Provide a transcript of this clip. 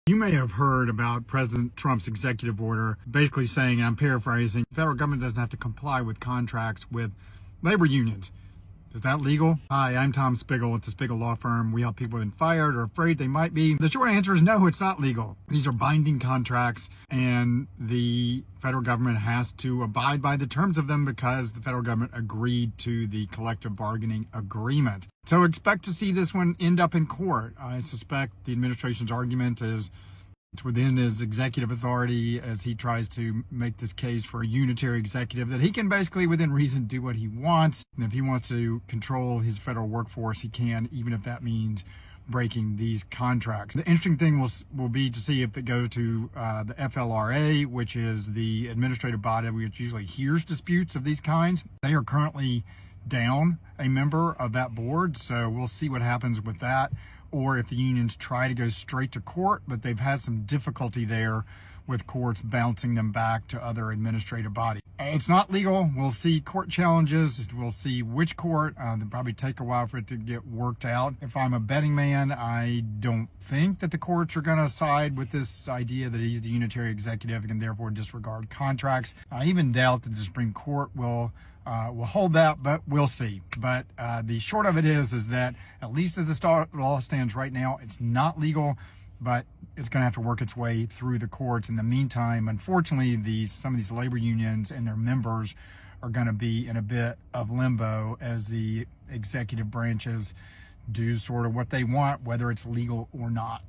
You may have heard about President Trump's executive order basically saying, and I'm paraphrasing, the federal government doesn't have to comply with contracts with labor unions. Is that legal? Hi, I'm Tom Spiggle with the Spiggle Law Firm. We help people who've been fired or afraid they might be. The short answer is no, it's not legal. These are binding contracts, and the federal government has to abide by the terms of them because the federal government agreed to the collective bargaining agreement. So expect to see this one end up in court. I suspect the administration's argument is it's within his executive authority as he tries to make this case for a unitary executive that he can basically, within reason, do what he wants. And if he wants to control his federal workforce, he can, even if that means breaking these contracts. The interesting thing will be to see if it goes to the FLRA, which is the administrative body which usually hears disputes of these kinds. They are currently down a member of that board, so we'll see what happens with that, or if the unions try to go straight to court, but they've had some difficulty there with courts bouncing them back to other administrative bodies. It's not legal. We'll see court challenges. We'll see which court. It'll probably take a while for it to get worked out. If I'm a betting man, I don't think that the courts are going to side with this idea that he's the unitary executive and can therefore disregard contracts. I even doubt that the Supreme Court will hold that, but we'll see. But the short of it is that at least as the law stands right now, it's not legal, but it's going to have to work its way through the courts. In the meantime, unfortunately, some of these labor unions and their members are going to be in a bit of limbo as the executive branches do sort of what they want, whether it's legal or not.